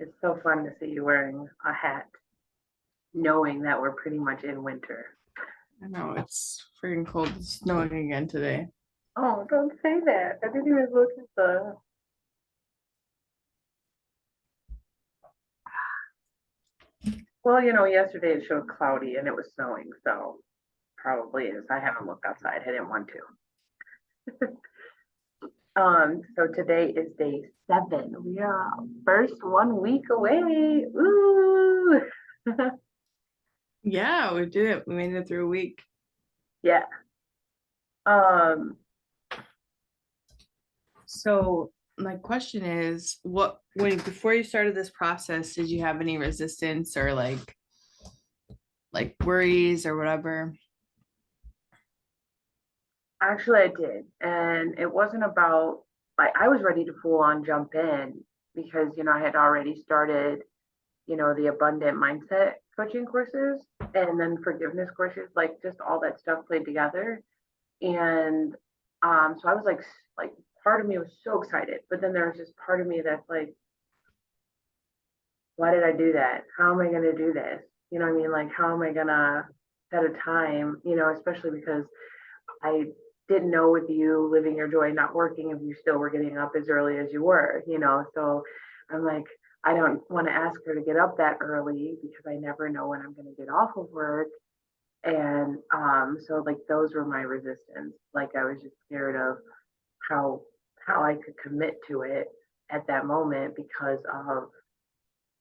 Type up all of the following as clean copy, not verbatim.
It's so fun to see you wearing a hat, knowing that we're pretty much in winter. I know it's freaking cold. It's snowing again today. Oh, don't say that. I didn't even look at the. Well, yesterday it showed cloudy and it was snowing, so probably is. I haven't looked outside. I didn't want to. So today is day 7. We are first 1 week away. Ooh. Yeah, we did it. We made it through a week. Yeah. Um, So my question is, before you started this process, did you have any resistance or like worries or whatever? Actually I did. And it wasn't about like I was ready to full on jump in because, I had already started, the abundant mindset coaching courses and then forgiveness courses, like just all that stuff played together. And so I was like part of me was so excited, but then there was just part of me that's like, why did I do that? How am I going to do this? You know what I mean? Like, how am I going to set a time, especially because I didn't know with you living your joy, not working, if you still were getting up as early as you were, So I'm like, I don't want to ask her to get up that early because I never know when I'm going to get off of work. And so like those were my resistance. Like I was just scared of how how I could commit to it at that moment because of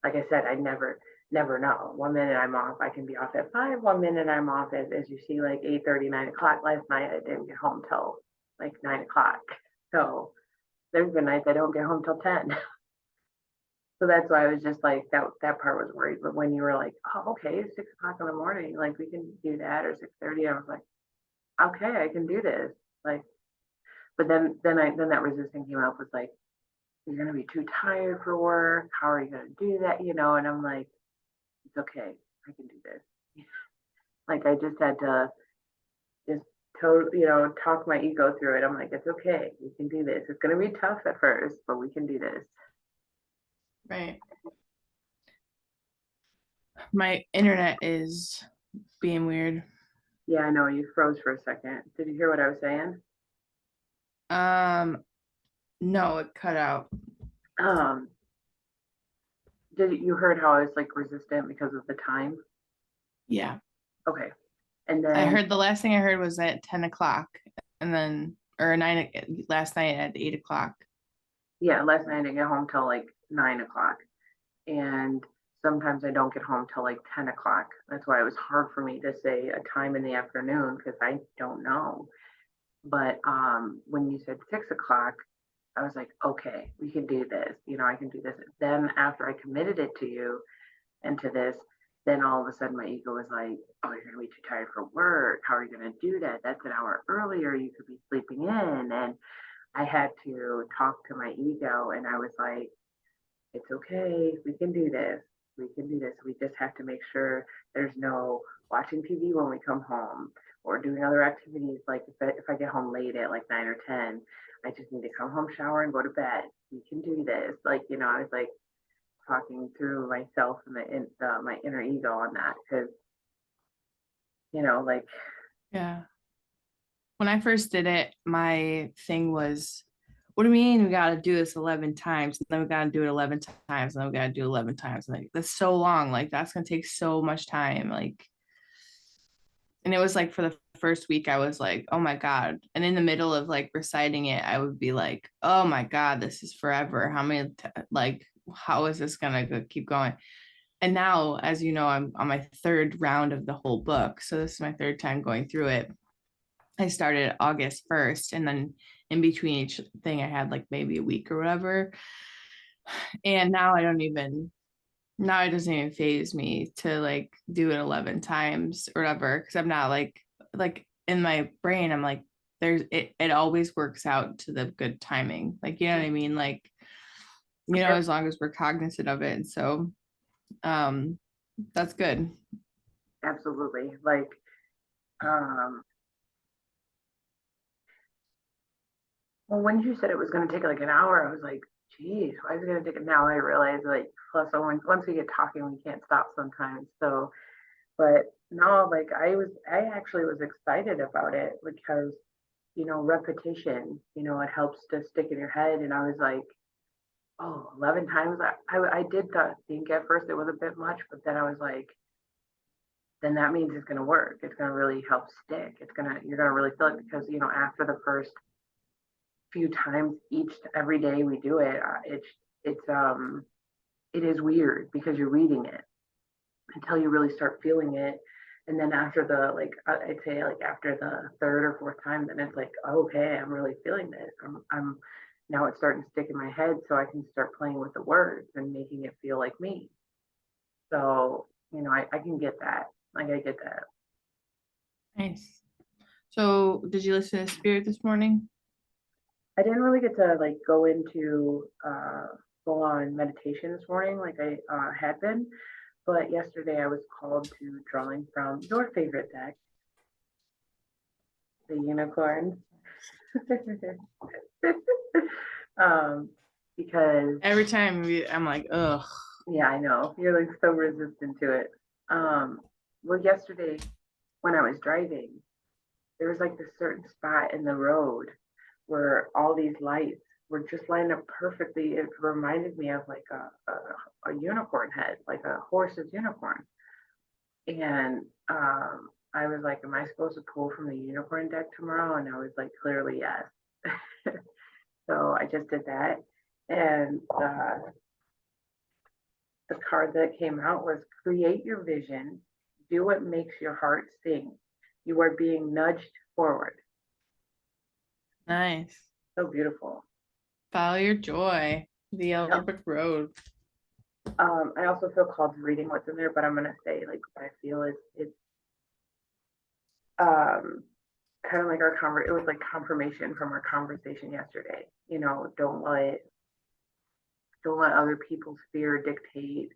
like I said, I never know. 1 minute I'm off, I can be off at 5. 1 minute I'm off as you see, like 8:30, 9 o'clock. Last night I didn't get home till like 9 o'clock. So there's been nights I don't get home till 10. So that's why I was just like that part was worried. But when you were like, oh, okay, it's 6 o'clock in the morning, like we can do that, or 6:30, I was like, okay, I can do this. Like, but then that resistance came up was like, you're gonna be too tired for work. How are you gonna do that? And I'm like, it's okay. I can do this. Like I just had to just talk my ego through it. I'm like, it's okay. We can do this. It's gonna be tough at first, but we can do this. Right. My internet is being weird. Yeah, I know you froze for a second. Did you hear what I was saying? Um, no, it cut out. Um, did you heard how I was like resistant because of the time? Yeah. Okay. And I then heard the last thing I heard was at 10 o'clock and then or last night at 8 o'clock. yeah, last night I didn't get home till like 9 o'clock. And sometimes I don't get home till like 10 o'clock. That's why it was hard for me to say a time in the afternoon because I don't know. But when you said 6 o'clock, I was like, okay, we can do this. I can do this. Then after I committed it to you and to this, then all of a sudden my ego was like, oh, you're going to be too tired for work. How are you going to do that? That's an hour earlier. You could be sleeping in. And I had to talk to my ego and I was like, it's okay. We can do this. We can do this. We just have to make sure there's no watching TV when we come home or doing other activities. Like if I get home late at like 9 or 10, I just need to come home, shower, and go to bed. We can do this. Like, I was like talking through myself and my inner ego on that because, like, Yeah. When I first did it, my thing was, what do you mean we got to do this 11 times? And then we got to do it 11 times. And then we got to do 11 times. Like, that's so long. Like, that's going to take so much time. Like, and it was like for the first week, I was like, oh my God. And in the middle of like reciting it, I would be like, oh my God, this is forever. Like, how is this going to keep going? And now, as you know, I'm on my third round of the whole book. So this is my third time going through it. I started August 1st, and then in between each thing, I had like maybe a week or whatever. And now it doesn't even phase me to like do it 11 times or whatever, because I'm not like in my brain, I'm like, it always works out to the good timing. Like, you know what I mean? Like, as long as we're cognizant of it. And so, um, that's good. absolutely. Like, um, well, when you said it was going to take like an hour, I was like, geez, why is it gonna take it now? I realize like plus once we get talking, we can't stop sometimes. So, but no, like I actually was excited about it because repetition, it helps to stick in your head. And I was like, oh, 11 times. I did think at first it was a bit much, but then I was like, then that means it's gonna work. It's gonna really help stick. You're gonna really feel it because after the first few times every day we do it, it is weird because you're reading it until you really start feeling it. And then after I'd say like after the third or fourth time, then it's like, okay, I'm really feeling this. I'm now it's starting to stick in my head, so I can start playing with the words and making it feel like me. So, I can get that. Like I get that. Nice. So did you listen to Spirit this morning? I didn't really get to like go into full on meditation this morning like I had been, but yesterday I was called to drawing from your favorite deck, the unicorns. um, because Every time I'm like, ugh. yeah, I know you're like so resistant to it. Well, yesterday when I was driving, there was like this certain spot in the road where all these lights were just lined up perfectly. It reminded me of like a unicorn head, like a horse's unicorn. And I was like, am I supposed to pull from the unicorn deck tomorrow? And I was like, clearly yes. So I just did that. And the card that came out was create your vision, do what makes your heart sing. You are being nudged forward. Nice. So beautiful. Follow your joy. The Yellow Yep. Brick Road. I also feel called to reading what's in there, but I'm gonna say like what I feel is it's kind of like it was like confirmation from our conversation yesterday. Don't let other people's fear dictate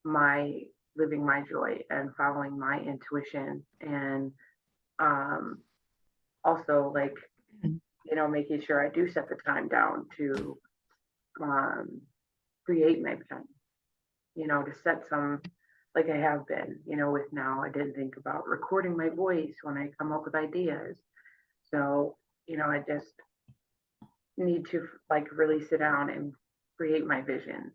my living my joy and following my intuition, and um also like making sure I do set the time down to um create my time, to set some, like I have been, with now I didn't think about recording my voice when I come up with ideas. So, I just need to like really sit down and create my vision,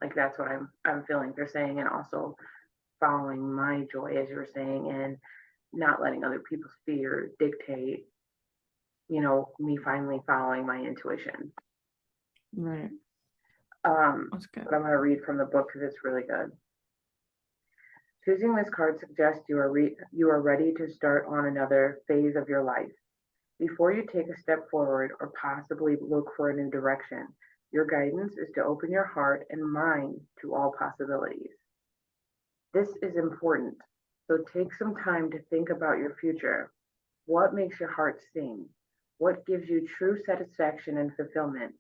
like that's what I'm feeling they're saying, and also following my joy as you were saying, and not letting other people's fear dictate, me finally following my intuition. Right. That's good. But I'm going to read from the book because it's really good. Choosing this card suggests you are ready to start on another phase of your life. Before you take a step forward or possibly look for a new direction, your guidance is to open your heart and mind to all possibilities. This is important, so take some time to think about your future. What makes your heart sing? What gives you true satisfaction and fulfillment?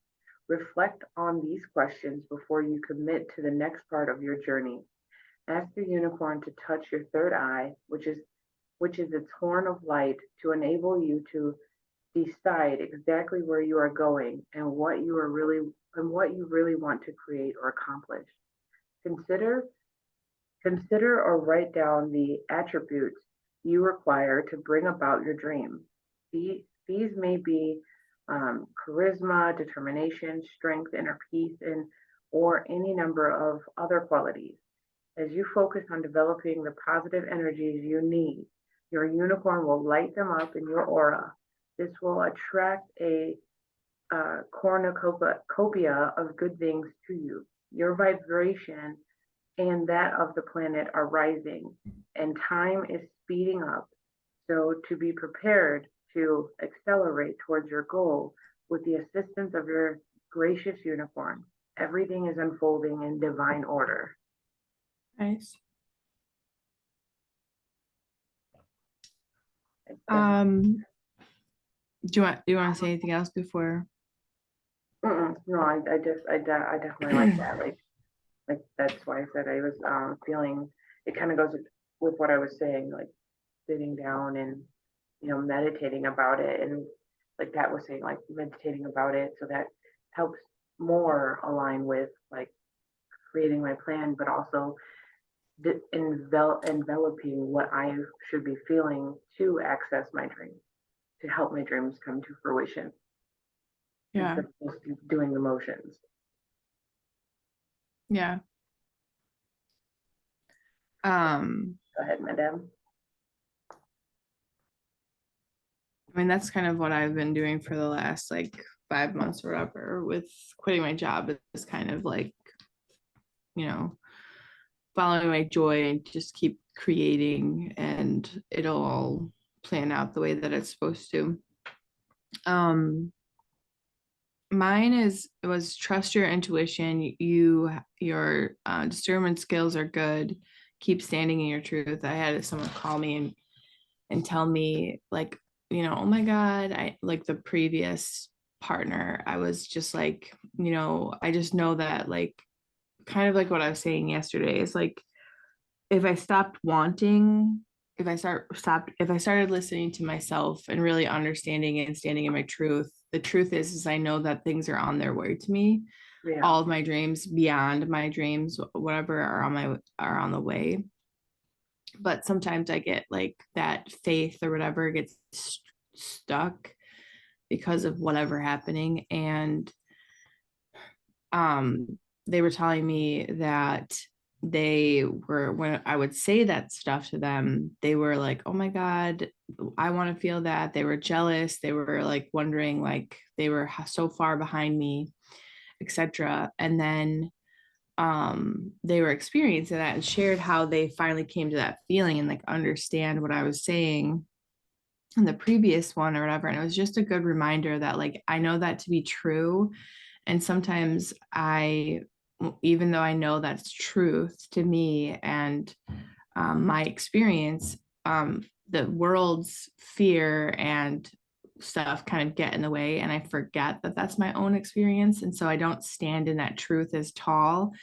Reflect on these questions before you commit to the next part of your journey. Ask the unicorn to touch your third eye, which is its horn of light, to enable you to decide exactly where you are going and what you really want to create or accomplish. Consider or write down the attributes you require to bring about your dream. These may be charisma, determination, strength, inner peace, or any number of other qualities. As you focus on developing the positive energies you need, your unicorn will light them up in your aura. This will attract a cornucopia of good things to you. Your vibration and that of the planet are rising, and time is speeding up. So, to be prepared to accelerate towards your goal with the assistance of your gracious unicorn, everything is unfolding in divine order. Nice. Yeah. Do you want to say anything else before? No, I definitely like that. Like that's why I said I was feeling it kind of goes with what I was saying, like sitting down and meditating about it, and like that was saying, like meditating about it, so that helps more align with like creating my plan, but also enveloping what I should be feeling to access my dreams, to help my dreams come to fruition Yeah. instead of just doing the motions. Yeah. Um, Go ahead, madam. I mean, that's kind of what I've been doing for the last like 5 months or whatever with quitting my job. Is kind of like, you know, following my joy and just keep creating, and it'll all plan out the way that it's supposed to. Mine was trust your intuition. Your discernment skills are good. Keep standing in your truth. I had someone call me and tell me like, oh my God, I like the previous partner. I was just like, I just know that like kind of like what I was saying yesterday. It's like if I stopped wanting, if I started listening to myself and really understanding and standing in my truth, the truth is I know that things are on their way to me. Yeah. All of my dreams, beyond my dreams, whatever are on the way. But sometimes I get like that faith or whatever gets stuck because of whatever happening. And they were telling me that they were, when I would say that stuff to them, they were like, oh my God, I want to feel that. They were jealous. They were like wondering, like they were so far behind me, etc. And then they were experiencing that and shared how they finally came to that feeling and like understand what I was saying in the previous one or whatever. And it was just a good reminder that like I know that to be true. And sometimes even though I know that's truth to me and my experience, the world's fear and stuff kind of get in the way, and I forget that that's my own experience. And so I don't stand in that truth as tall.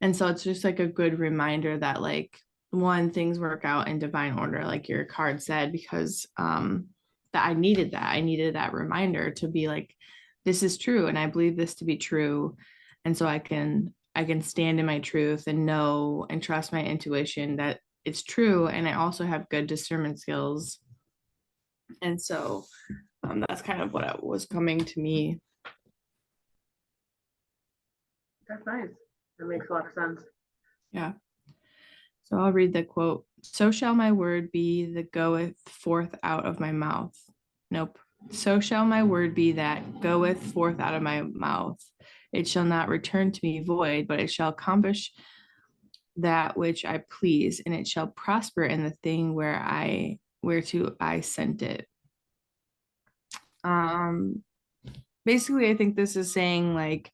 And so it's just like a good reminder that like one, things work out in divine order, like your card said, because that I needed that reminder to be like, this is true and I believe this to be true. And so I can stand in my truth and know and trust my intuition that it's true. And I also have good discernment skills. And so that's kind of what was coming to me. That's nice. That makes a lot of sense. Yeah. So I'll read the quote. So shall my word be that goeth forth out of my mouth. Nope. So shall my word be that goeth forth out of my mouth. It shall not return to me void, but it shall accomplish that which I please, and it shall prosper in the thing whereto I sent it. Basically, I think this is saying like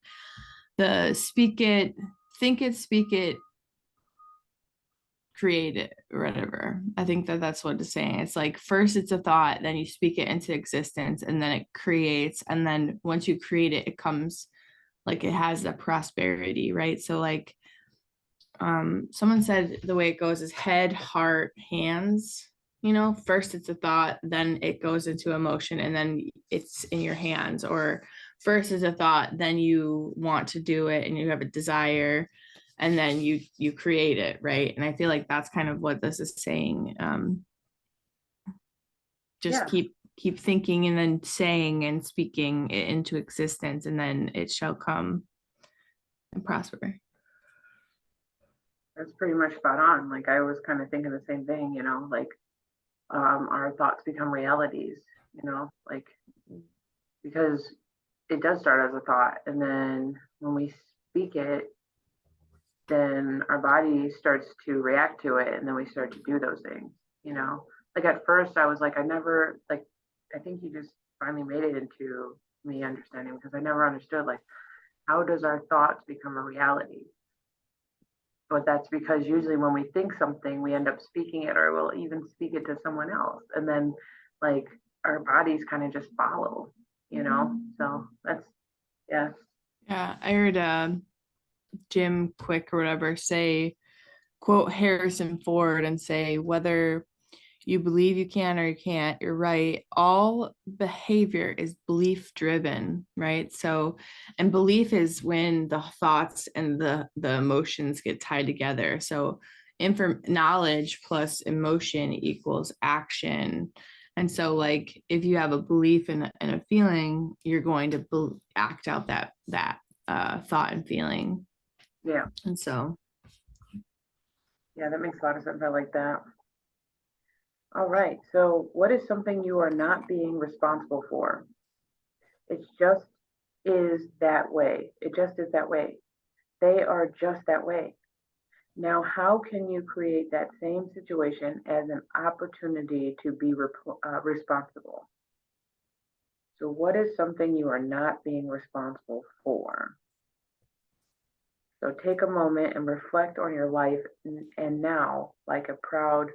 the speak it, think it, speak it, create it, or whatever. I think that's what it's saying. It's like first it's a thought, then you speak it into existence, and then it creates, and then once you create it, it comes like it has the prosperity, right? So like someone said the way it goes is head, heart, hands. First it's a thought, then it goes into emotion, and then it's in your hands. Or first is a thought, then you want to do it and you have a desire, and then you create it, right? And I feel like that's kind of what this is saying. Just Yeah. keep thinking and then saying and speaking it into existence, and then it shall come and prosper. That's pretty much spot on. Like I was kind of thinking the same thing, like our thoughts become realities, like because it does start as a thought, and then when we speak it, then our body starts to react to it, and then we start to do those things, like at first I was like, I never like, I think you just finally made it into me understanding, because I never understood like how does our thoughts become a reality. But that's because usually when we think something, we end up speaking it, or we'll even speak it to someone else. And then like our bodies kind of just follow, So that's, yeah. Yeah, I heard Jim Quick or whatever say, quote Harrison Ford and say, whether you believe you can or you can't, you're right. All behavior is belief driven, right? So, and belief is when the thoughts and the emotions get tied together. So, knowledge plus emotion equals action. And so, like, if you have a belief and a feeling, you're going to act out that thought and feeling. Yeah. And so, Yeah, that makes a lot of sense. I like that. All right. So, what is something you are not being responsible for? It's just is that way. It just is that way. They are just that way. Now, how can you create that same situation as an opportunity to be responsible? So, what is something you are not being responsible for? So, take a moment and reflect on your life and now, like a proud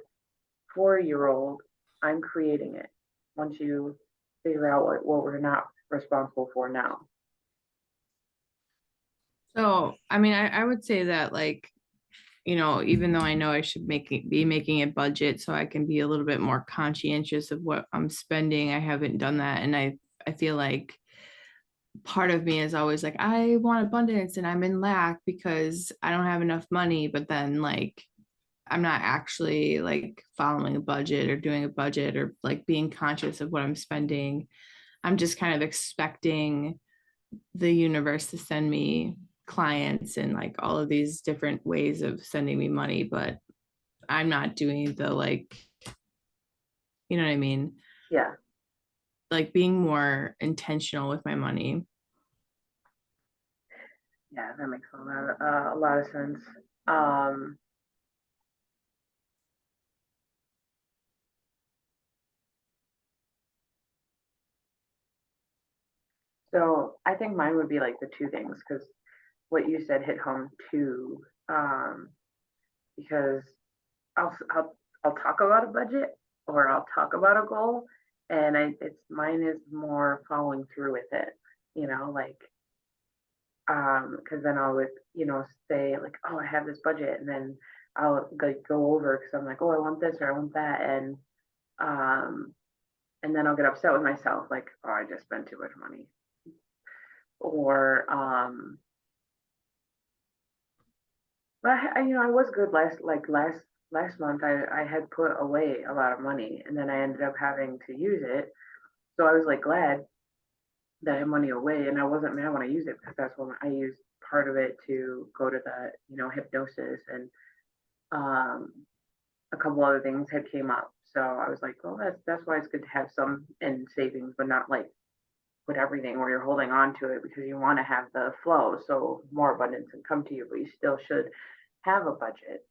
4-year-old, I'm creating it. Once you figure out what we're not responsible for now. so I mean, I would say that, like, even though I know I should be making a budget so I can be a little bit more conscientious of what I'm spending, I haven't done that. And I feel like part of me is always like, I want abundance and I'm in lack because I don't have enough money. But then, like, I'm not actually like following a budget or doing a budget or like being conscious of what I'm spending. I'm just kind of expecting the universe to send me clients and like all of these different ways of sending me money, but I'm not doing the, like, you know what I mean? Yeah, Like being more intentional with my money. yeah, that makes a lot of sense. Um, so I think mine would be like the two things because what you said hit home too. Because I'll I'll I'll talk about a budget or I'll talk about a goal, and it's mine is more following through with it. Like because then I would say like, oh, I have this budget, and then I'll like go over because I'm like, oh, I want this or I want that, um and then I'll get upset with myself like, oh, I just spent too much money, or but I was good last month. I had put away a lot of money, and then I ended up having to use it. So I was like glad that I had money away, and I wasn't mad when I used it because that's when I used part of it to go to the hypnosis, and um a couple other things had came up. So I was like, well, that's why it's good to have some in savings, but not like put everything where you're holding on to it because you want to have the flow so more abundance can come to you, but you still should have a budget,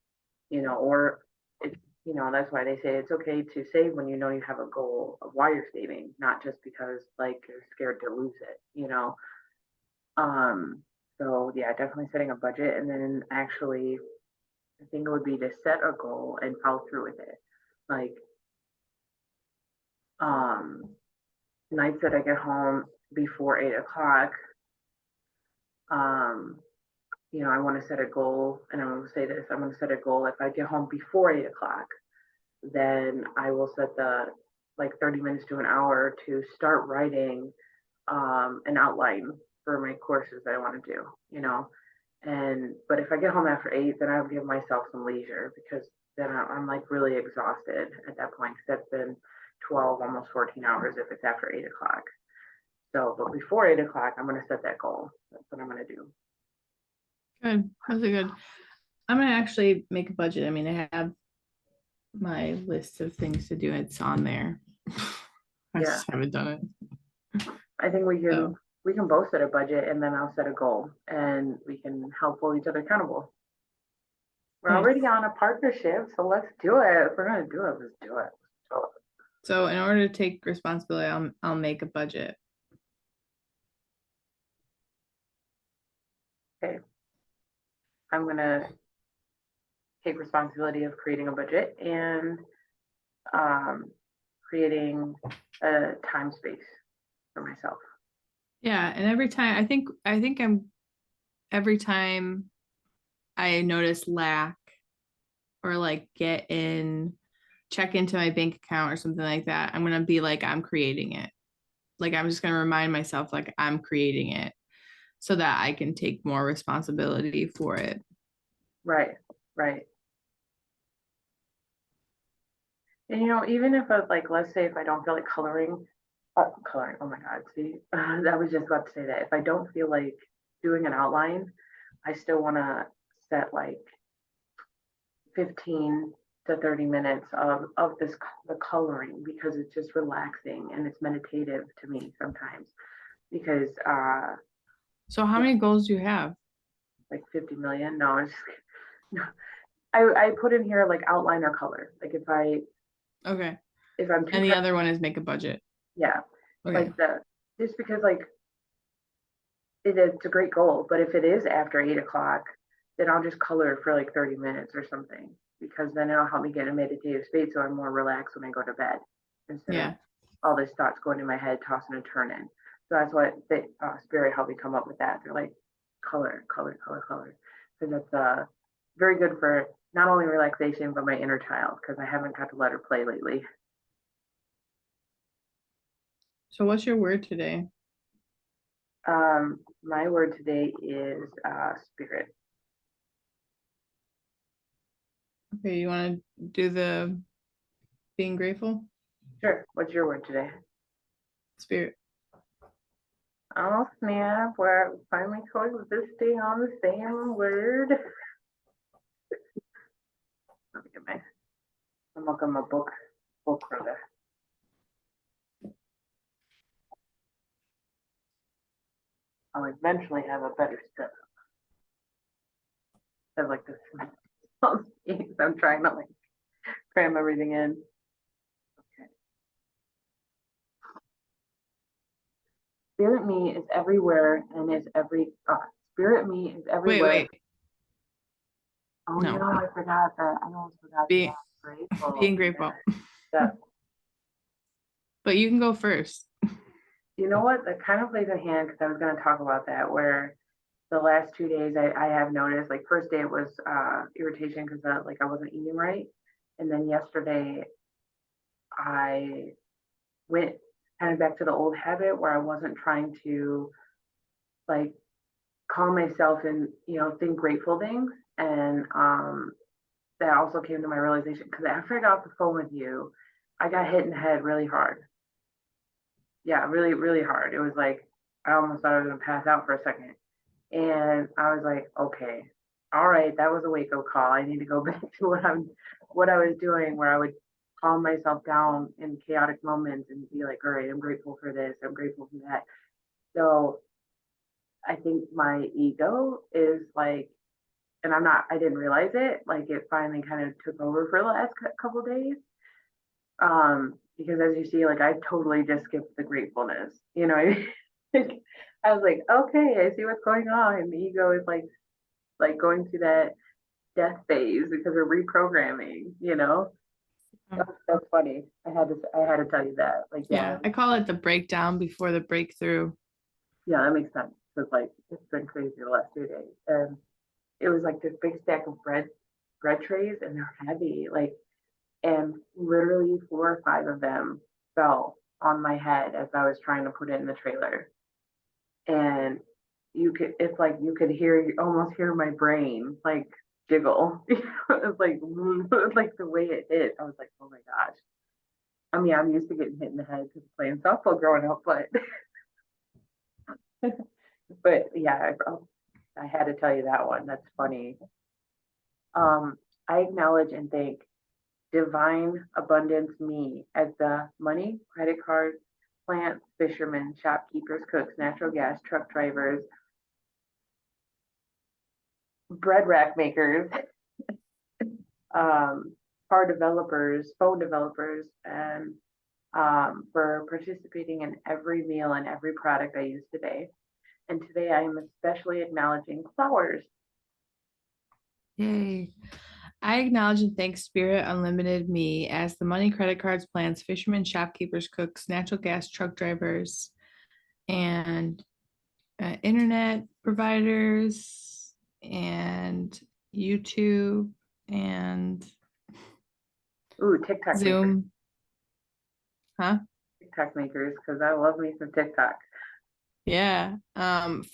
or it's, that's why they say it's okay to save when you know you have a goal of why you're saving, not just because like you're scared to lose it. Um, so yeah, definitely setting a budget, and then actually I think it would be to set a goal and follow through with it. Like um nights that I get home before 8 o'clock, um, I want to set a goal, and I'm going to say this, I'm going to set a goal. If I get home before 8 o'clock, then I will set the like 30 minutes to an hour to start writing an outline for my courses that I want to do. And but if I get home after 8, then I'll give myself some leisure because then I'm like really exhausted at that point because that's been 12, almost 14 hours if it's after 8 o'clock. So, but before 8 o'clock, I'm going to set that goal. That's what I'm going to do. Good. Those are good. I'm gonna actually make a budget. I mean, I have my list of things to do. It's on there. I Yeah, just haven't done it. I think So, we can both set a budget and then I'll set a goal and we can help hold each other accountable. We're already nice. on a partnership, so let's do it. If we're gonna do it, let's do it. So, So in order to take responsibility, I'll make a budget. okay, I'm gonna take responsibility of creating a budget and um, creating a time space for myself. Yeah, and I think I'm every time I notice lack or like get in check into my bank account or something like that, I'm gonna be like, I'm creating it. Like I'm just gonna remind myself like I'm creating it so that I can take more responsibility for it. Right, right. And even if like, let's say if I don't feel like coloring, oh my God, see, I was just about to say that. If I don't feel like doing an outline, I still want to set like 15 to 30 minutes of the coloring because it's just relaxing and it's meditative to me sometimes because So how yeah, many goals do you have? like 50 million. No, I'm just no. I put in here like outline or color. Like Okay. if I'm too And the tired, other one is make a budget. yeah, Okay. like the just because like it's a great goal, but if it is after 8 o'clock, then I'll just color for like 30 minutes or something because then it'll help me get in a meditative state so I'm more relaxed when I go to bed instead of Yeah. all these thoughts going in my head, tossing and turning. So that's what the spirit helped me come up with that. They're like color, color, color, color. So that's very good for not only relaxation but my inner child because I haven't got to let her play lately. So what's your word today? My word today is spirit. Okay, you want to do the being grateful? Sure. What's your word today? Spirit. Oh snap, we're finally coexisting on the same word. Let me get I'm looking at my book reader. I'll eventually have a better set of like this. I'm trying to like cram everything in. Okay. Spirit me is everywhere and is spirit me is Wait, everywhere. wait. Oh no, No. I forgot that. I almost forgot that. Be I'm grateful. being grateful. Yeah. But you can go first. You know what? That kind of plays a hand because I was going to talk about that where the last 2 days I have noticed like first day it was irritation because like I wasn't eating right. And then yesterday I went kind of back to the old habit where I wasn't trying to like calm myself and think grateful things. And that also came to my realization because after I got off the phone with you, I got hit in the head really hard. Yeah, really, really hard. It was like I almost thought I was gonna pass out for a second. And I was like, okay, all right, that was a wake up call. I need to go back to what I was doing, where I would calm myself down in chaotic moments and be like, all right, I'm grateful for this, I'm grateful for that. So I think my ego is like, and I didn't realize it, like it finally kind of took over for the last couple of days. Because as you see, like I totally just skipped the gratefulness, I was like, okay, I see what's going on. And the ego is like going through that death phase because we're reprogramming. That's funny. I had to tell you that. Like, yeah, Yeah, I call it the breakdown before the breakthrough. yeah, that makes sense. Because like it's been crazy the last 2 days. And it was like this big stack of bread trays and they're heavy. Like and literally 4 or 5 of them fell on my head as I was trying to put it in the trailer. And it's like you could almost hear my brain like jiggle. It's like like the way it hit. I was like, oh my gosh. I mean, I'm used to getting hit in the head because playing softball growing up, but but yeah, I had to tell you that one. That's funny. I acknowledge and thank divine abundance me as the money, credit cards, plants, fishermen, shopkeepers, cooks, natural gas, truck drivers, bread rack makers, car developers, phone developers, and for participating in every meal and every product I use today. And today I am especially acknowledging flowers. Yay. I acknowledge and thank Spirit Unlimited me as the money, credit cards, plans, fishermen, shopkeepers, cooks, natural gas, truck drivers, and internet providers, and YouTube, and Ooh, TikTok makers, Zoom, huh? TikTok makers, because I love me some TikTok. Yeah.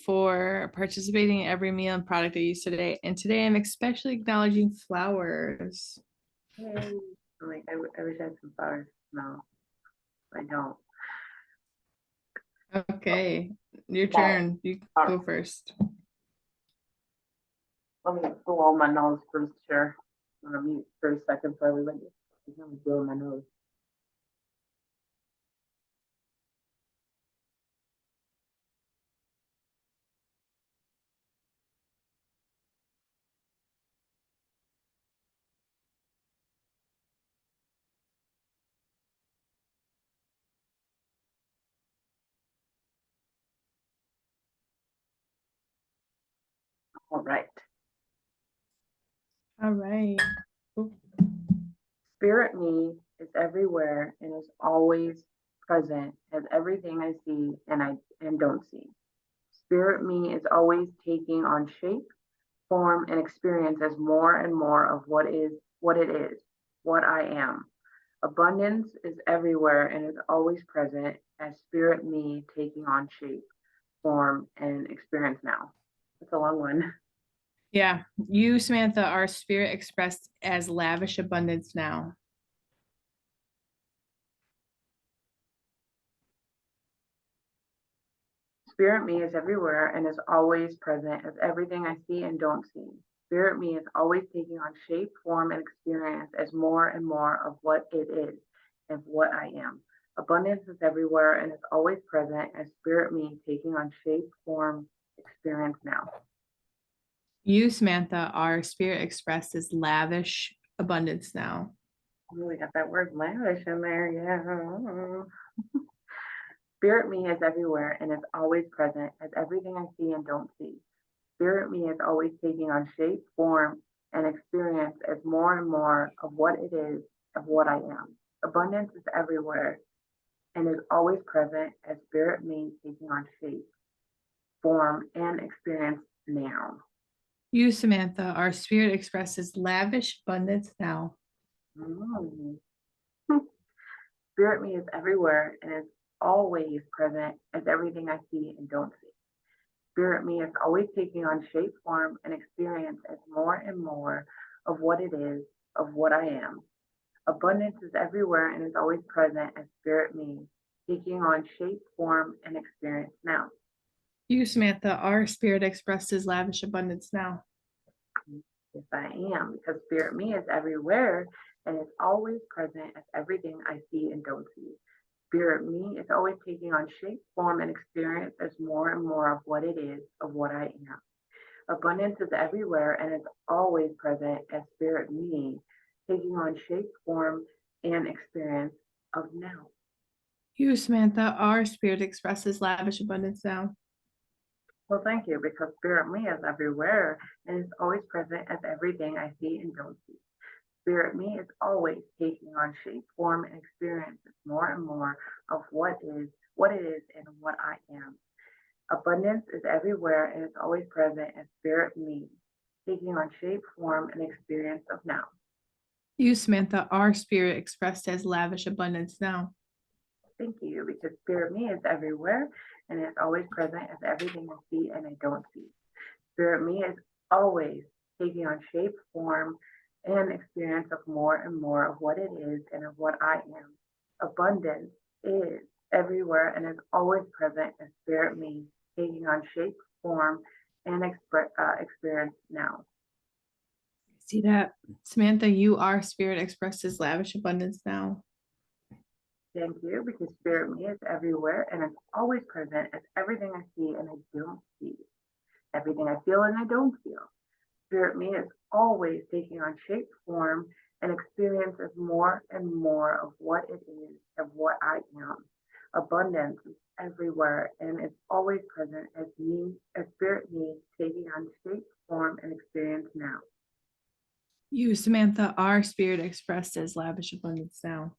For participating in every meal and product I use today. And today I'm especially acknowledging flowers. Yay. I'm like, I wish I had some flowers. No, I don't. Okay, your Okay. turn. You All right. go first. Let me blow my nose first, sure. I'm gonna mute for a second for everybody. I'm gonna blow my nose. All right. All right. Oop. Spirit me is everywhere and is always present as everything I see and don't see. Spirit me is always taking on shape, form, and experience as more and more of what it is, what I am. Abundance is everywhere and is always present as spirit me taking on shape, form, and experience now. That's a long one. Yeah, you, Samantha, are spirit expressed as lavish abundance now. Spirit me is everywhere and is always present as everything I see and don't see. Spirit me is always taking on shape, form, and experience as more and more of what it is and what I am. Abundance is everywhere and is always present as spirit me taking on shape, form, experience now. You, Samantha, are spirit expressed as lavish abundance now. I really got that word lavish in there. Yeah. Spirit me is everywhere and is always present as everything I see and don't see. Spirit me is always taking on shape, form, and experience as more and more of what it is, of what I am. Abundance is everywhere and is always present as spirit me taking on shape, form, and experience now. You, Samantha, are spirit expressed as lavish abundance now. Mm. Spirit me is everywhere and is always present as everything I see and don't see. Spirit me is always taking on shape, form, and experience as more and more of what it is, of what I am. Abundance is everywhere and is always present as spirit me, taking on shape, form, and experience now. You, Samantha, are spirit expressed as lavish abundance now. Yes, I am, because spirit me is everywhere and is always present as everything I see and don't see. Spirit me is always taking on shape, form, and experience as more and more of what it is, of what I am. Abundance is everywhere and is always present as spirit me, taking on shape, form, and experience of now. You, Samantha, are spirit expressed as lavish abundance now. Well, thank you, because spirit me is everywhere and is always present as everything I see and don't see. Spirit me is always taking on shape, form, and experiences more and more of what it is, and what I am. Abundance is everywhere and is always present as spirit me, taking on shape, form, and experience of now. You, Samantha, are spirit expressed as lavish abundance now. Thank you, because spirit me is everywhere and is always present as everything I see and I don't see. Spirit me is always taking on shape, form, and experience of more and more of what it is and of what I am. Abundance is everywhere and is always present as spirit me, taking on shape, form, and experience now. See that? Samantha, you are spirit expressed as lavish abundance now. Thank you, because spirit me is everywhere and is always present as everything I see and I don't see, everything I feel and I don't feel. Spirit me is always taking on shape, form, and experience as more and more of what it is, of what I am. Abundance is everywhere and is always present as me, as spirit me, taking on shape, form, and experience now. You, Samantha, are spirit expressed as lavish abundance now.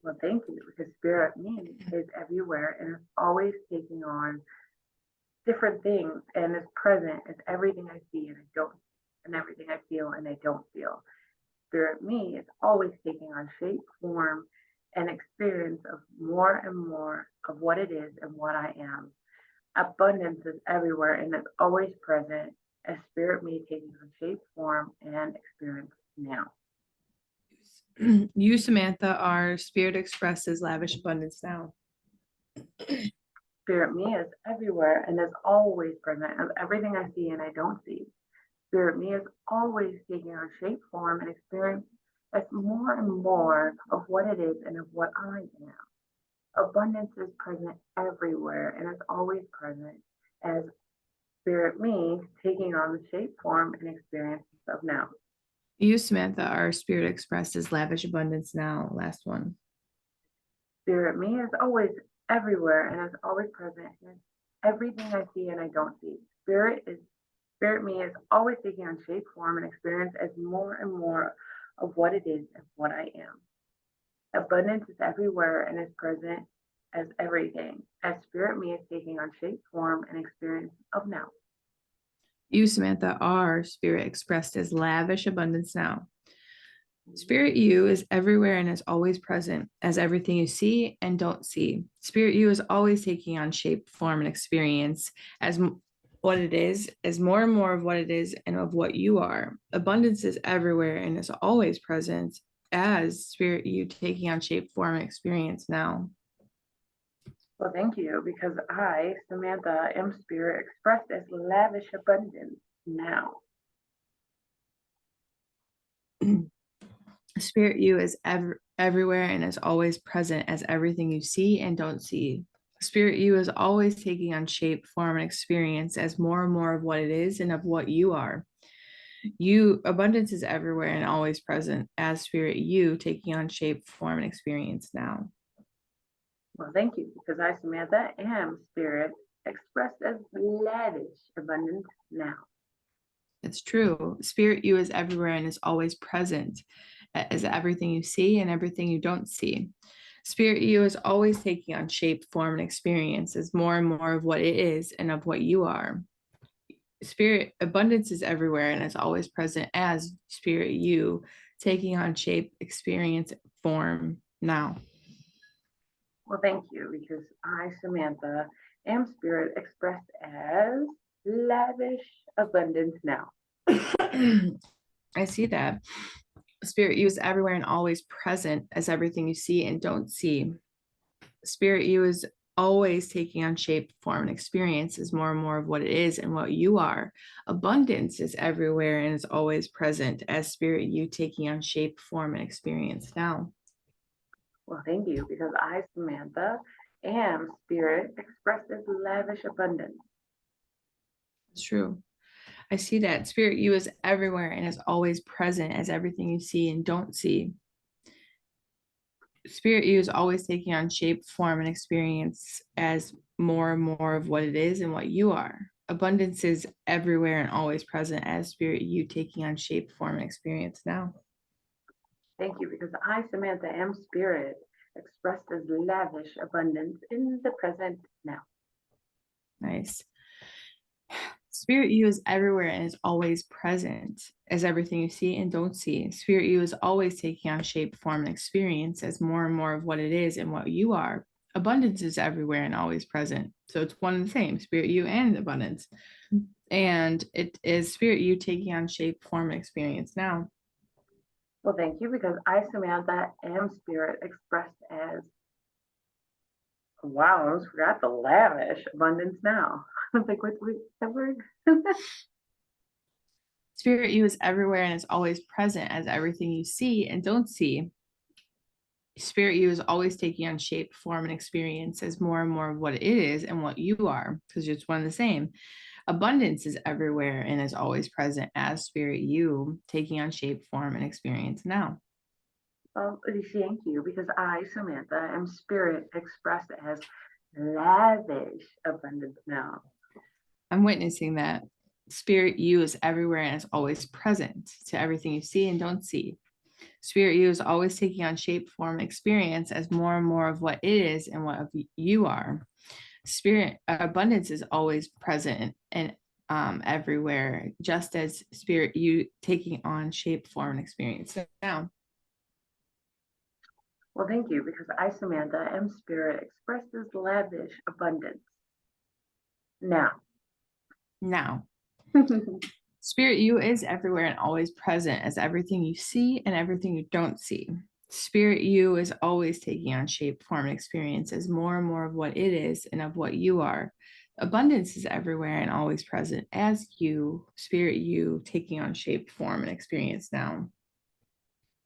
Well, thank you, because spirit me is everywhere and is always taking on different things and is present as everything I see and I don't, and everything I feel and I don't feel. Spirit me is always taking on shape, form, and experience of more and more of what it is and what I am. Abundance is everywhere and is always present as Spirit me taking on shape, form, and experience now. You, Samantha, are spirit expressed as lavish abundance now. Spirit me is everywhere and is always present as everything I see and I don't see. Spirit me is always taking on shape, form, and experience as more and more of what it is and of what I am. Abundance is present everywhere and is always present as Spirit me taking on the shape, form, and experience of now. You, Samantha, are spirit expressed as lavish abundance now. Last one. Spirit me is always everywhere and is always present in everything I see and I don't see. Spirit me is always taking on shape, form, and experience as more and more of what it is and what I am. Abundance is everywhere and is present as everything, as Spirit me is taking on shape, form, and experience of now. You, Samantha, are spirit expressed as lavish abundance now. Spirit you is everywhere and is always present as everything you see and don't see. Spirit you is always taking on shape, form, and experience as what it is, as more and more of what it is and of what you are. Abundance is everywhere and is always present as spirit you taking on shape, form, and experience now. Well, thank you, because I, Samantha, am Spirit expressed as lavish abundance now. Spirit you is everywhere and is always present as everything you see and don't see. Spirit you is always taking on shape, form, and experience as more and more of what it is and of what you are. You, abundance is everywhere and always present as spirit you taking on shape, form, and experience now. Well, thank you, because I, Samantha, am Spirit expressed as lavish abundance now. It's true. Spirit you is everywhere and is always present as everything you see and everything you don't see. Spirit you is always taking on shape, form, and experience as more and more of what it is and of what you are. Spirit abundance is everywhere and is always present as spirit you taking on shape, experience, form now. Well, thank you, because I, Samantha, am Spirit expressed as lavish abundance now. I see that. Spirit you is everywhere and always present as everything you see and don't see. Spirit you is always taking on shape, form, and experience as more and more of what it is and what you are. Abundance is everywhere and is always present as spirit you taking on shape, form, and experience now. Well, thank you, because I, Samantha, am Spirit expressed as lavish abundance. It's true. I see that. Spirit you is everywhere and is always present as everything you see and don't see. Spirit you is always taking on shape, form, and experience as more and more of what it is and what you are. Abundance is everywhere and always present as spirit you taking on shape, form, and experience now. Thank you, because I, Samantha, am Spirit expressed as lavish abundance in the present now. Nice. Spirit you is everywhere and is always present as everything you see and don't see. Spirit you is always taking on shape, form, and experience as more and more of what it is and what you are. Abundance is everywhere and always present. So it's one and the same, spirit you and abundance. And it is spirit you taking on shape, form, and experience now. Well, thank you, because I, Samantha, am Spirit expressed as, wow, I almost forgot the lavish abundance now. I was like, what's that word? Spirit you is everywhere and is always present as everything you see and don't see. Spirit you is always taking on shape, form, and experience as more and more of what it is and what you are, because it's one and the same. Abundance is everywhere and is always present as spirit you taking on shape, form, and experience now. Well, thank you, because I, Samantha, am Spirit expressed as lavish abundance now. I'm witnessing that. Spirit you is everywhere and is always present to everything you see and don't see. Spirit you is always taking on shape, form, and experience as more and more of what it is and what you are. Spirit abundance is always present and everywhere, just as spirit you taking on shape, form, and experience now. Well, thank you, because I, Samantha, am spirit expressed as lavish abundance. Now. Now. Spirit you is everywhere and always present as everything you see and everything you don't see. Spirit you is always taking on shape, form, and experience as more and more of what it is and of what you are. Abundance is everywhere and always present as you, spirit you, taking on shape, form, and experience now.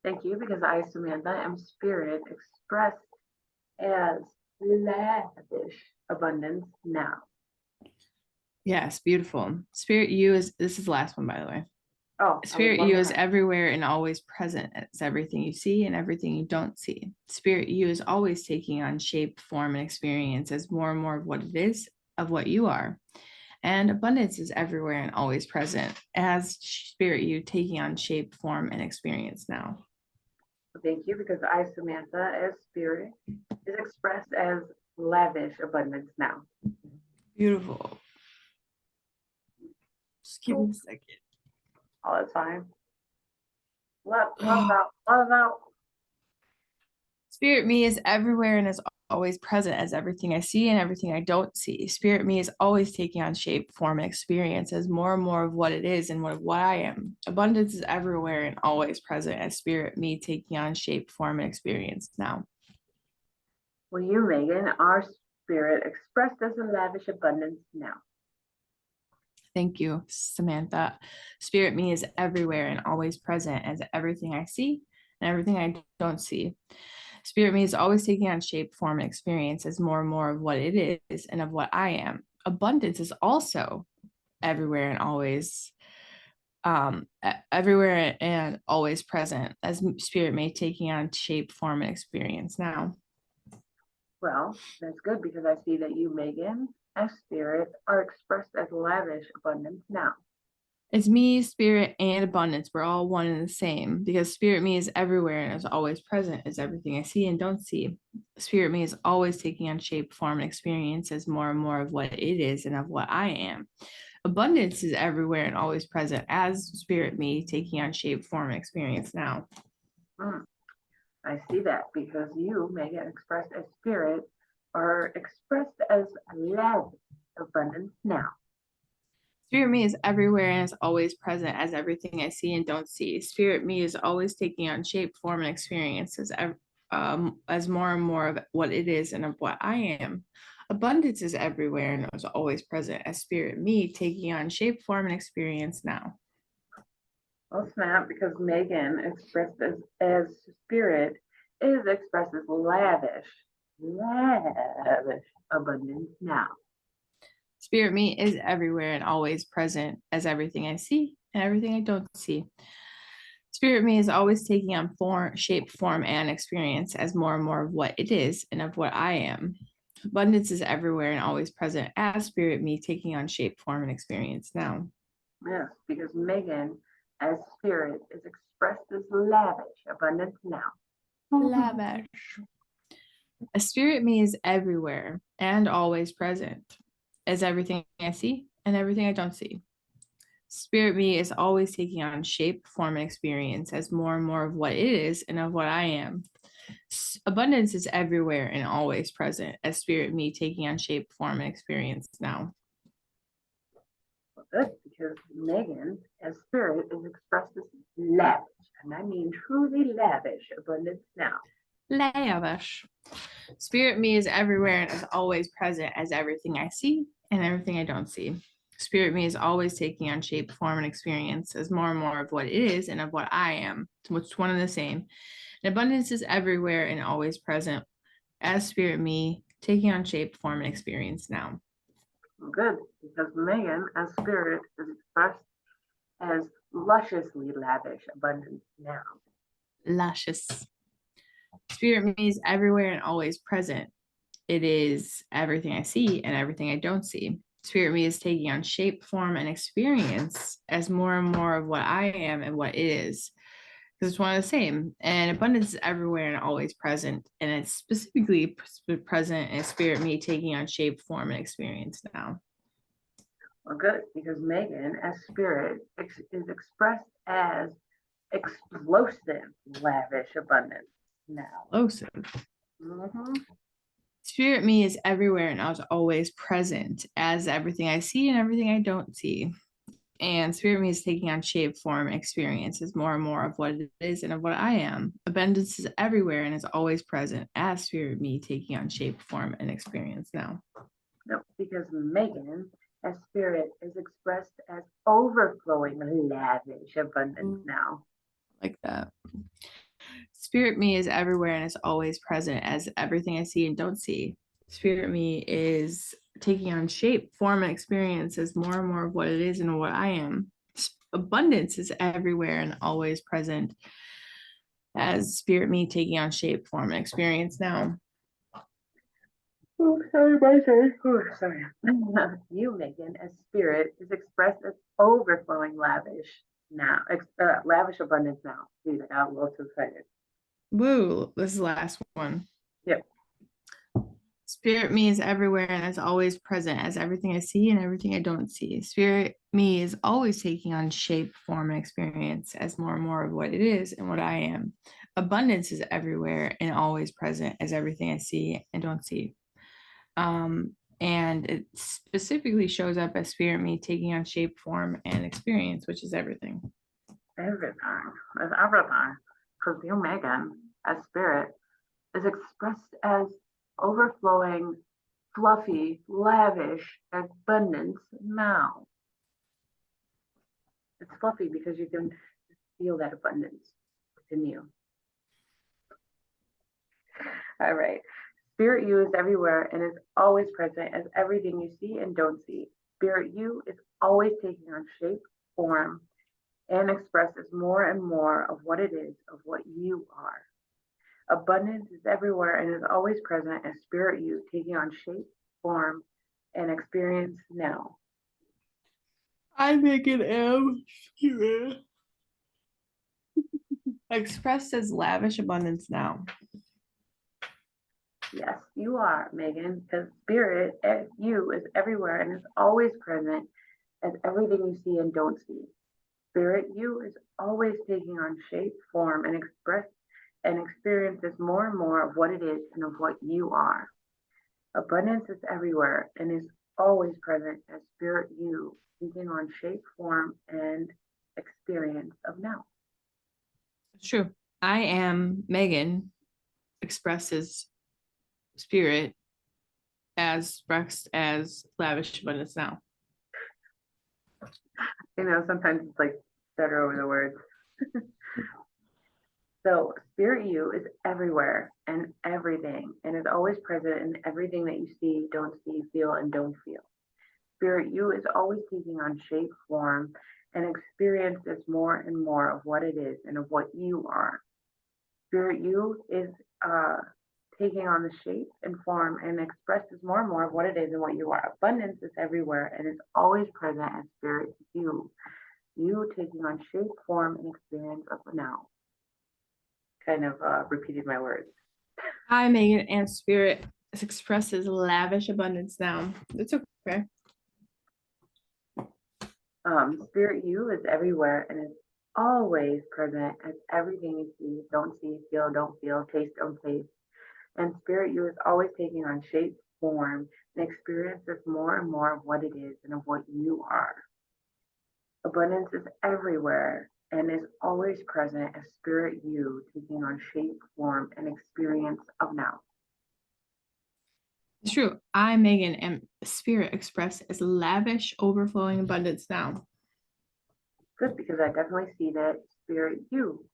Thank you, because I, Samantha, am spirit expressed as lavish abundance now. Yes, beautiful. Spirit you is, this is the last one, by the way. Oh, Spirit you is everywhere and always present as everything you see and everything you don't see. Spirit you is always taking on shape, form, and experience as more and more of what it is, of what you are. And abundance is everywhere and always present as spirit you taking on shape, form, and experience now. Thank you, because I, Samantha, as spirit, is expressed as lavish abundance now. Beautiful. Just give me a second. Oh, that's fine. Love out. Spirit me is everywhere and is always present as everything I see and everything I don't see. Spirit me is always taking on shape, form, and experience as more and more of what it is and what I am. Abundance is everywhere and always present as spirit me taking on shape, form, and experience now. Well, you, Megan, are spirit expressed as a lavish abundance now. Thank you, Samantha. Spirit me is everywhere and always present as everything I see and everything I don't see. Spirit me is always taking on shape, form, and experience as more and more of what it is and of what I am. Abundance is also everywhere and always everywhere and always present as spirit me taking on shape, form, and experience now. Well, that's good, because I see that you, Megan, as spirit, are expressed as lavish abundance now. It's me, spirit, and abundance. We're all one and the same, because spirit me is everywhere and is always present as everything I see and don't see. Spirit me is always taking on shape, form, and experience as more and more of what it is and of what I am. Abundance is everywhere and always present as spirit me taking on shape, form, and experience now. I see that, because you, Megan, expressed as spirit, are expressed as lavish abundance now. Spirit me is everywhere and is always present as everything I see and don't see. Spirit me is always taking on shape, form, and experience as more and more of what it is and of what I am. Abundance is everywhere and is always present as spirit me taking on shape, form, and experience now. Well, snap, because Megan, expressed as spirit, is expressed as lavish abundance now. Spirit me is everywhere and always present as everything I see and everything I don't see. Spirit me is always taking on shape, form, and experience as more and more of what it is and of what I am. Abundance is everywhere and always present as spirit me taking on shape, form, and experience now. Yes, because Megan, as spirit, is expressed as lavish abundance now. Lavish. A spirit me is everywhere and always present as everything I see and everything I don't see. Spirit me is always taking on shape, form, and experience as more and more of what it is and of what I am. Abundance is everywhere and always present as spirit me taking on shape, form, and experience now. Well, good, because Megan, as spirit, is expressed as lavish, and I mean truly lavish abundance now. Lavish. Spirit me is everywhere and is always present as everything I see and everything I don't see. Spirit me is always taking on shape, form, and experience as more and more of what it is and of what I am, which is one and the same. And abundance is everywhere and always present as spirit me taking on shape, form, and experience now. Good, because Megan, as spirit, is expressed as lusciously lavish abundance now. Luscious. Spirit me is everywhere and always present. It is everything I see and everything I don't see. Spirit me is taking on shape, form, and experience as more and more of what I am and what it is. Because it's one and the same. And abundance is everywhere and always present. And it's specifically present in spirit me taking on shape, form, and experience now. Well, good, because Megan, as spirit, is expressed as explosive, lavish abundance. Now, Explosive. hmm Spirit me is everywhere and is always present as everything I see and everything I don't see. And spirit me is taking on shape, form, and experience is more and more of what it is and of what I am. Abundance is everywhere and is always present as spirit me taking on shape, form, and experience now. no, because Megan, as spirit, is expressed as overflowing, lavish abundance. Now, Like that. Spirit me is everywhere and is always present as everything I see and don't see. Spirit me is taking on shape, form, and experience as more and more of what it is and what I am. Abundance is everywhere and always present as spirit me taking on shape, form, and experience now. oh, sorry, my turn. Oh, sorry. You, Megan, as spirit, is expressed as overflowing, lavish. Now, lavish abundance. Now, dude, I got a little too excited. Woo, this is the last one. Yep. Spirit me is everywhere and is always present as everything I see and everything I don't see. Spirit me is always taking on shape, form, and experience as more and more of what it is and what I am. Abundance is everywhere and always present as everything I see and don't see. And it specifically shows up as spirit me taking on shape, form, and experience, which is everything. Everything. It's everything. Because you, Megan, as spirit, is expressed as overflowing, fluffy, lavish abundance now. It's fluffy because you can feel that abundance within you. All right. Spirit you is everywhere and is always present as everything you see and don't see. Spirit you is always taking on shape, form, and expresses more and more of what it is, of what you are. Abundance is everywhere and is always present as spirit you, taking on shape, form, and experience now. I make an M. Expressed as lavish abundance now. Yes, you are, Megan, because spirit you is everywhere and is always present as everything you see and don't see. Spirit you is always taking on shape, form, and experiences more and more of what it is and of what you are. Abundance is everywhere and is always present as spirit you, taking on shape, form, and experience of now. It's true. I am Megan, expresses spirit as expressed as lavish abundance now. Sometimes it's like better over the words. So, spirit you is everywhere and everything and is always present in everything that you see, don't see, feel, and don't feel. Spirit you is always taking on shape, form, and experiences more and more of what it is and of what you are. Spirit you is taking on the shape and form and expresses more and more of what it is and what you are. Abundance is everywhere and is always present as spirit you. You taking on shape, form, and experience of the now. Kind of repeated my words. I, Megan, and spirit expresses lavish abundance now. It's okay. Spirit you is everywhere and is always present as everything you see, don't see, feel, don't feel, taste, don't taste. And spirit you is always taking on shape, form, and experiences more and more of what it is and of what you are. Abundance is everywhere and is always present as spirit you, taking on shape, form, and experience of now. It's true. I, Megan, am spirit expressed as lavish, overflowing abundance now. Good, because I definitely see that spirit you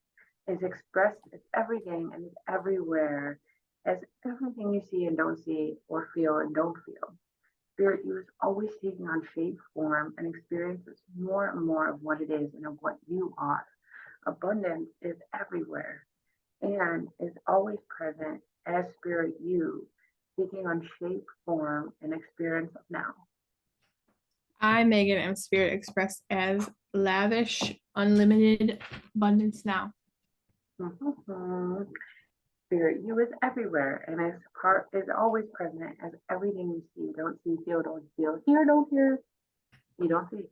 is expressed as everything and is everywhere as everything you see and don't see or feel and don't feel. Spirit you is always taking on shape, form, and experiences more and more of what it is and of what you are. Abundance is everywhere and is always present as spirit you, taking on shape, form, and experience of now. I, Megan, am spirit expressed as lavish, unlimited abundance now. Spirit you is everywhere and is always present as everything you see, don't see, feel, don't feel, hear, don't hear. you don't see.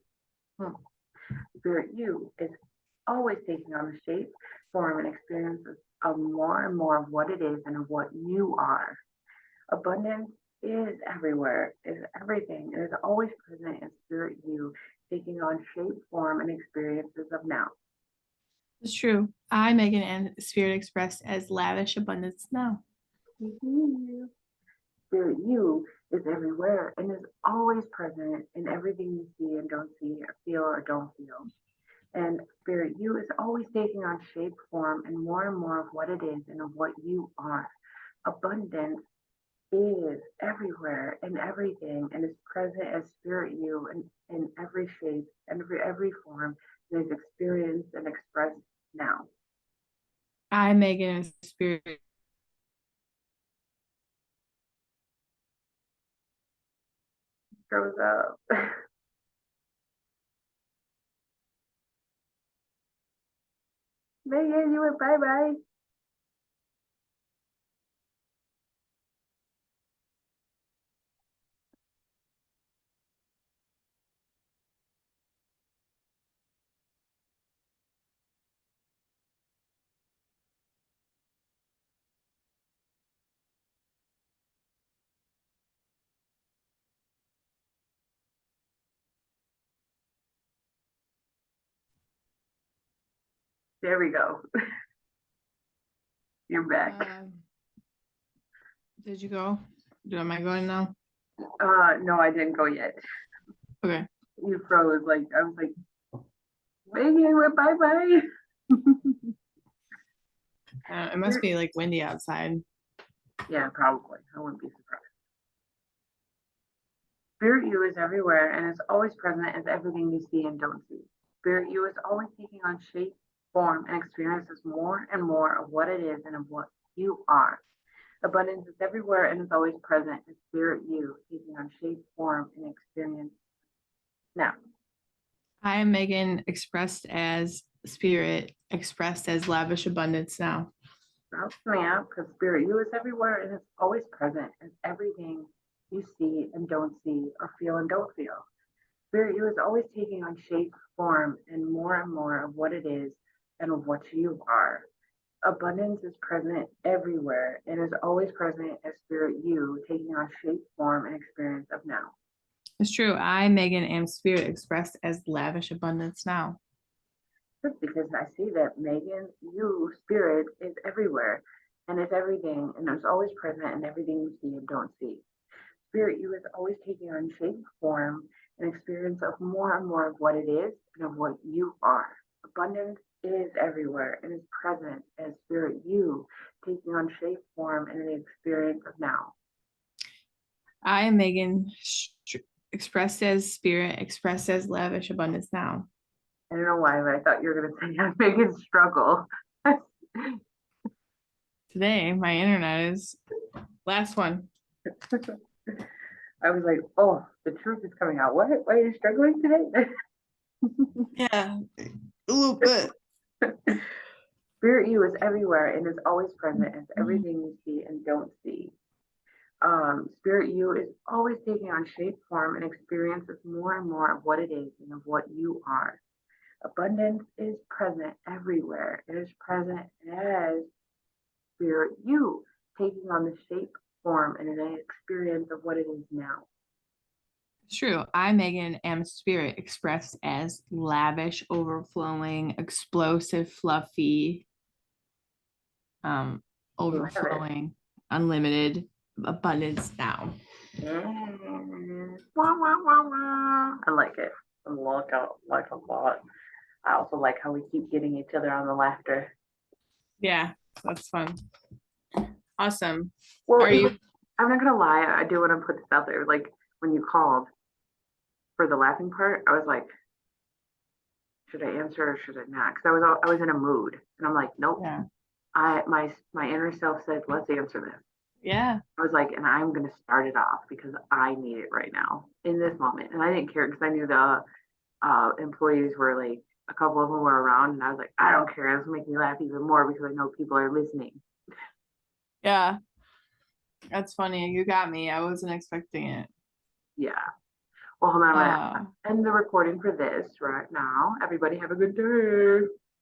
Spirit you is always taking on the shape, form, and experiences of more and more of what it is and of what you are. Abundance is everywhere, is everything, and is always present in spirit you, taking on shape, form, and experiences of now. It's true. I, Megan, am spirit expressed as lavish abundance now. Spirit you is everywhere and is always present in everything you see and don't see, or feel or don't feel. And spirit you is always taking on shape, form, and more of what it is and of what you are. Abundance is everywhere and everything and is present as spirit you in every shape and every form and is experienced and expressed now. I, Megan, am spirit Grows up. Megan, you went bye bye. There we go. You're back. Did you go? Am I going now? No, I didn't go yet. Okay. You froze. Like I was like, Megan, went bye bye. It must be like windy outside. Yeah, probably. I wouldn't be surprised. Spirit you is everywhere and is always present as everything you see and don't see. Spirit you is always taking on shape, form, and experiences more and more of what it is and of what you are. Abundance is everywhere and is always present as spirit you, taking on shape, form, and experience now. I, am Megan, expressed as spirit, expressed as lavish abundance now. That's snap, because spirit you is everywhere and is always present as everything you see and don't see, or feel and don't feel. Spirit you is always taking on shape, form, and more of what it is and of what you are. Abundance is present everywhere and is always present as spirit you, taking on shape, form, and experience of now. It's true. I, Megan, am spirit expressed as lavish abundance now. Just because I see that Megan, you, spirit, is everywhere and is everything and is always present in everything you see and don't see. Spirit you is always taking on shape, form, and experience of more and more of what it is and of what you are. Abundance is everywhere and is present as spirit you, taking on shape, form, and an experience of now. I, am Megan, expressed as spirit, expressed as lavish abundance now. I don't know why, but I thought you were going to say I'm Megan's struggle. Today, my internet is last one. I was like, oh, the truth is coming out. What? Why are you struggling today? Yeah, a little bit. Spirit you is everywhere and is always present as everything you see and don't see. Spirit you is always taking on shape, form, and experiences more and more of what it is and of what you are. Abundance is present everywhere. It is present as spirit you, taking on the shape, form, and an experience of what it is now. It's true. I, Megan, am spirit expressed as lavish, overflowing, explosive, fluffy, overflowing, unlimited abundance now. Wah, wah, wah, wah. I like it. I like a lot. I also like how we keep getting each other on the laughter. Yeah, that's fun. Awesome. Well, Are you? I'm not gonna lie. I do want to put this out there. Like when you called for the laughing part, I was like, should I answer or should I not? Because I was in a mood, and I'm like, nope. Yeah. My inner self said, let's answer this. Yeah. I was like, and I'm gonna start it off because I need it right now in this moment, and I didn't care because I knew the employees were like a couple of them were around, and I was like, I don't care. This will make me laugh even more because I know people are listening. Yeah. That's funny. You got me. I wasn't expecting it. Yeah. Well, hold on, I'm Uh, gonna end the recording for this right now. Everybody have a good day.